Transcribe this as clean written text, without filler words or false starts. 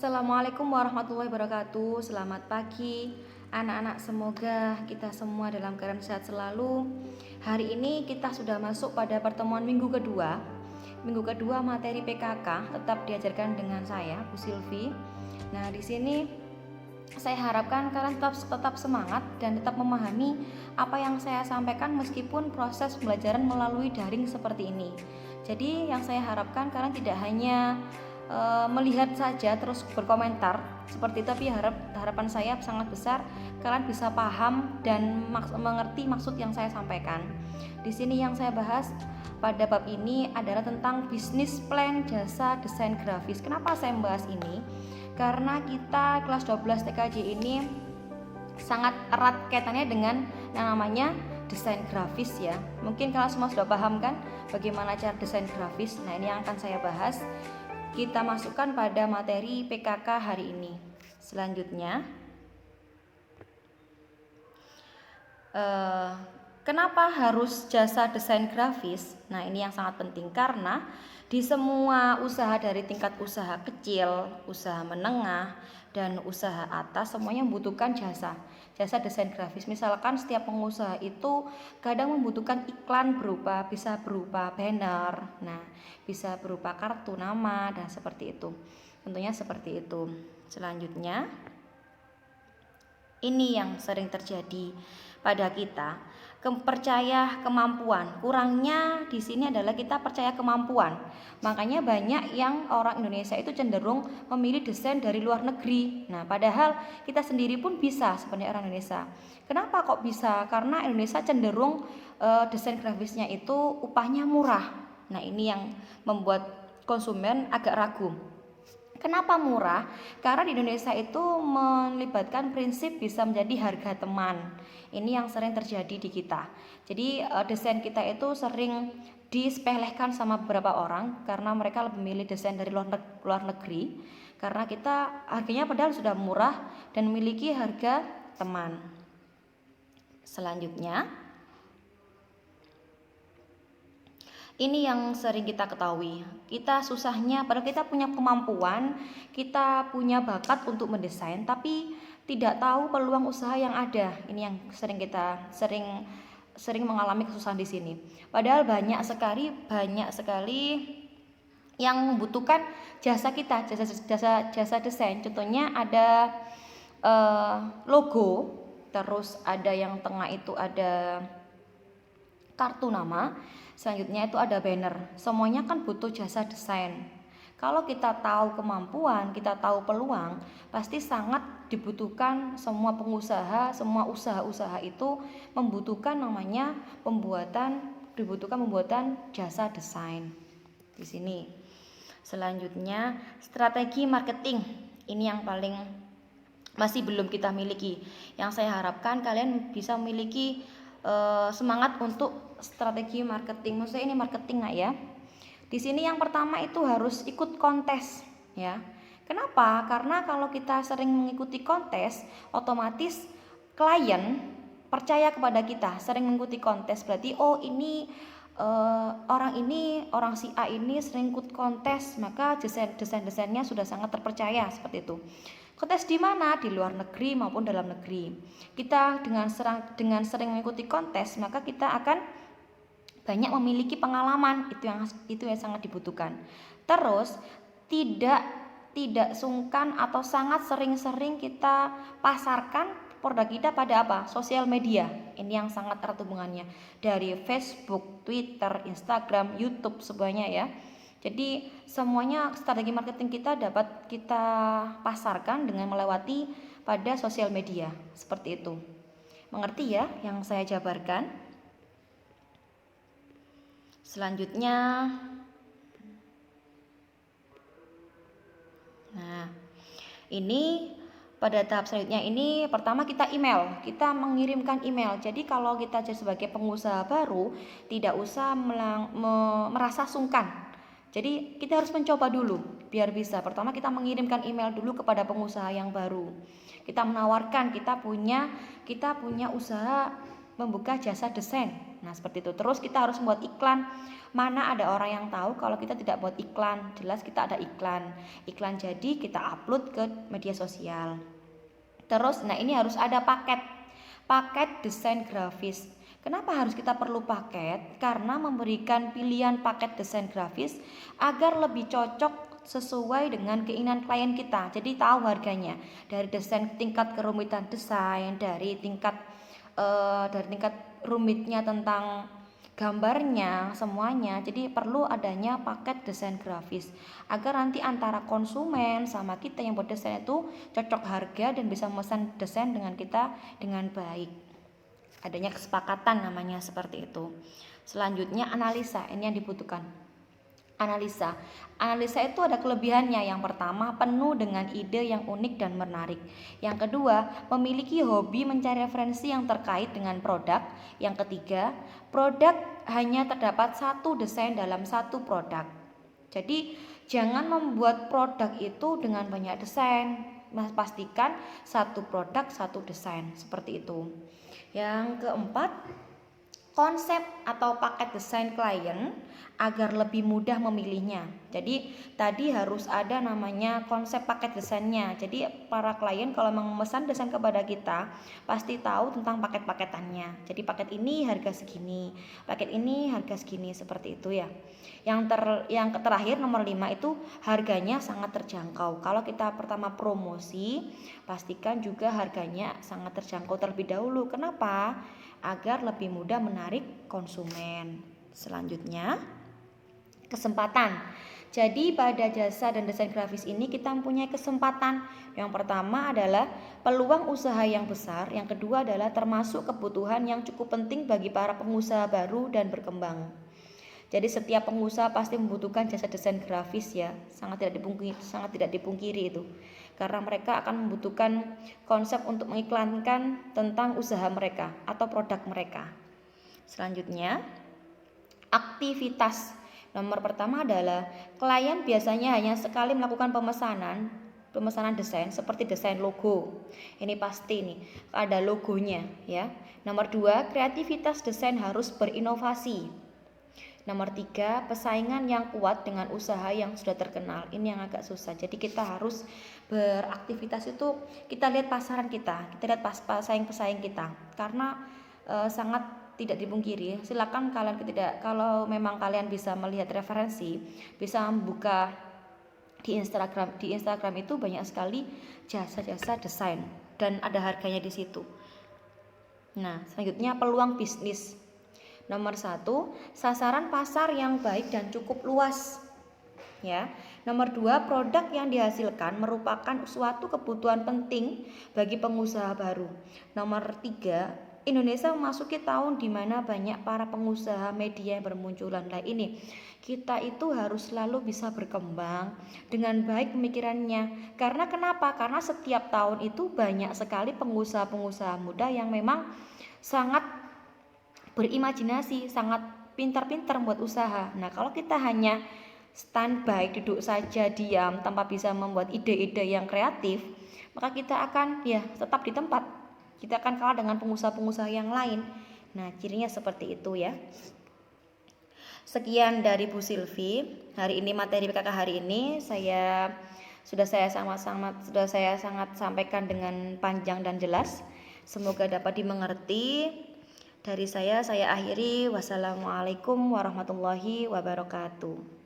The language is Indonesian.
Assalamualaikum warahmatullahi wabarakatuh. Selamat pagi anak-anak, semoga kita semua dalam keadaan sehat selalu. Hari ini kita sudah masuk pada pertemuan minggu kedua. Minggu kedua materi PKK tetap diajarkan dengan saya, Bu Silvi. Nah, di sini saya harapkan kalian tetap semangat dan tetap memahami apa yang saya sampaikan meskipun proses pembelajaran melalui daring seperti ini. Jadi yang saya harapkan kalian tidak hanya melihat saja terus berkomentar seperti itu, tapi harapan saya sangat besar kalian bisa paham dan mengerti maksud yang saya sampaikan. Di sini yang saya bahas pada bab ini adalah tentang bisnis plan jasa desain grafis. Kenapa saya membahas ini? Karena kita kelas 12 TKJ ini sangat erat kaitannya dengan yang namanya desain grafis ya. Mungkin kalian semua sudah paham kan bagaimana cara desain grafis. Nah, ini yang akan saya bahas. Kita masukkan pada materi PKK hari ini. Selanjutnya, kenapa harus jasa desain grafis? Nah, ini yang sangat penting karena di semua usaha dari tingkat usaha kecil, usaha menengah, dan usaha atas semuanya membutuhkan jasa desain grafis. Misalkan setiap pengusaha itu kadang membutuhkan iklan bisa berupa banner, nah bisa berupa kartu nama dan seperti itu. Tentunya seperti itu. Selanjutnya, ini yang sering terjadi pada kita, percaya kemampuan. Kurangnya di sini adalah kita percaya kemampuan. Makanya banyak yang orang Indonesia itu cenderung memilih desain dari luar negeri. Nah, padahal kita sendiri pun bisa sebenarnya orang Indonesia. Kenapa kok bisa? Karena Indonesia cenderung desain grafisnya itu upahnya murah. Nah, ini yang membuat konsumen agak ragu. Kenapa murah? Karena di Indonesia itu melibatkan prinsip bisa menjadi harga teman. Ini yang sering terjadi di kita. Jadi desain kita itu sering disepelekan sama beberapa orang karena mereka lebih memilih desain dari luar negeri. Karena kita harganya padahal sudah murah dan memiliki harga teman. Selanjutnya, ini yang sering kita ketahui. Kita susahnya, padahal kita punya kemampuan, kita punya bakat untuk mendesain, tapi tidak tahu peluang usaha yang ada. Ini yang sering mengalami kesusahan di sini. Padahal banyak sekali yang membutuhkan jasa kita, jasa desain. Contohnya ada logo, terus ada yang tengah itu ada kartu nama, selanjutnya itu ada banner. Semuanya kan butuh jasa desain. Kalau kita tahu kemampuan, kita tahu peluang, pasti sangat dibutuhkan. Semua pengusaha, semua usaha-usaha itu membutuhkan pembuatan jasa desain. Di sini. Selanjutnya, strategi marketing. Ini yang paling masih belum kita miliki. Yang saya harapkan kalian bisa memiliki semangat untuk strategi marketing. Maksudnya ini marketing ya. Di sini yang pertama itu harus ikut kontes ya. Kenapa? Karena kalau kita sering mengikuti kontes, otomatis klien percaya kepada kita. Sering mengikuti kontes berarti ini orang si A ini sering ikut kontes, maka desainnya sudah sangat terpercaya seperti itu. Kontes di mana? Di luar negeri maupun dalam negeri. Kita dengan sering mengikuti kontes, maka kita akan banyak memiliki pengalaman. Itu yang sangat dibutuhkan. Terus tidak sungkan atau sangat sering-sering kita pasarkan produk kita pada apa? Sosial media. Ini yang sangat erat hubungannya. Dari Facebook, Twitter, Instagram, YouTube semuanya ya. Jadi semuanya strategi marketing kita dapat kita pasarkan dengan melewati pada sosial media. Seperti itu. Mengerti ya yang saya jabarkan? Selanjutnya, nah ini pada tahap selanjutnya ini pertama kita mengirimkan email. Jadi kalau kita sebagai pengusaha baru tidak usah merasa sungkan. Jadi kita harus mencoba dulu biar bisa. Pertama kita mengirimkan email dulu kepada pengusaha yang baru. Kita menawarkan kita punya usaha membuka jasa desain. Nah, seperti itu. Terus kita harus membuat iklan. Mana ada orang yang tahu kalau kita tidak buat iklan? Jelas kita ada iklan. Iklan jadi kita upload ke media sosial. Terus, nah ini harus ada paket. Paket desain grafis. Kenapa harus kita perlu paket? Karena memberikan pilihan paket desain grafis agar lebih cocok sesuai dengan keinginan klien kita. Jadi tahu harganya dari desain, tingkat kerumitan desain, dari tingkat rumitnya tentang gambarnya, semuanya. Jadi perlu adanya paket desain grafis agar nanti antara konsumen sama kita yang buat desain itu cocok harga dan bisa memesan desain dengan kita dengan baik. Adanya kesepakatan namanya seperti itu. Selanjutnya analisa, ini yang dibutuhkan. Analisa itu ada kelebihannya. Yang pertama, penuh dengan ide yang unik dan menarik. Yang kedua, memiliki hobi mencari referensi yang terkait dengan produk. Yang ketiga, produk hanya terdapat satu desain dalam satu produk. Jadi jangan membuat produk itu dengan banyak desain. Pastikan satu produk satu desain, seperti itu. Yang keempat, konsep atau paket desain klien agar lebih mudah memilihnya. Jadi tadi harus ada namanya konsep paket desainnya. Jadi para klien kalau memesan desain kepada kita pasti tahu tentang paket-paketannya. Jadi paket ini harga segini, paket ini harga segini, seperti itu ya. Yang terakhir nomor 5 itu harganya sangat terjangkau. Kalau kita pertama promosi, pastikan juga harganya sangat terjangkau terlebih dahulu. Kenapa? Agar lebih mudah menarik konsumen. Selanjutnya, kesempatan. Jadi pada jasa dan desain grafis ini kita mempunyai kesempatan. Yang pertama adalah peluang usaha yang besar. Yang kedua adalah termasuk kebutuhan yang cukup penting bagi para pengusaha baru dan berkembang. Jadi setiap pengusaha pasti membutuhkan jasa desain grafis ya, sangat tidak dipungkiri itu. Karena mereka akan membutuhkan konsep untuk mengiklankan tentang usaha mereka atau produk mereka. Selanjutnya, aktivitas. Nomor pertama adalah klien biasanya hanya sekali melakukan pemesanan desain seperti desain logo. Ini pasti nih ada logonya ya. Nomor 2, kreativitas desain harus berinovasi. Nomor 3, pesaingan yang kuat dengan usaha yang sudah terkenal. Ini yang agak susah. Jadi kita harus beraktivitas itu, kita lihat pasaran kita lihat pesaing-pesaing kita. Karena sangat tidak dipungkiri. Silakan kalian kalau memang kalian bisa melihat referensi, bisa membuka di Instagram itu banyak sekali jasa-jasa desain dan ada harganya di situ. Nah, selanjutnya peluang bisnis. Nomor 1, sasaran pasar yang baik dan cukup luas. Ya. Nomor 2, produk yang dihasilkan merupakan suatu kebutuhan penting bagi pengusaha baru. Nomor 3, Indonesia memasuki tahun di mana banyak para pengusaha media yang bermunculan. Nah ini, kita itu harus selalu bisa berkembang dengan baik pemikirannya. Karena kenapa? Karena setiap tahun itu banyak sekali pengusaha-pengusaha muda yang memang sangat berimajinasi, sangat pintar-pintar membuat usaha. Nah, kalau kita hanya standby, duduk saja diam tanpa bisa membuat ide-ide yang kreatif, maka kita akan tetap di tempat. Kita akan kalah dengan pengusaha-pengusaha yang lain. Nah, cirinya seperti itu ya. Sekian dari Bu Silvi. Hari ini materi PKK hari ini sudah saya sangat sampaikan dengan panjang dan jelas. Semoga dapat dimengerti. Dari saya akhiri. Wassalamualaikum warahmatullahi wabarakatuh.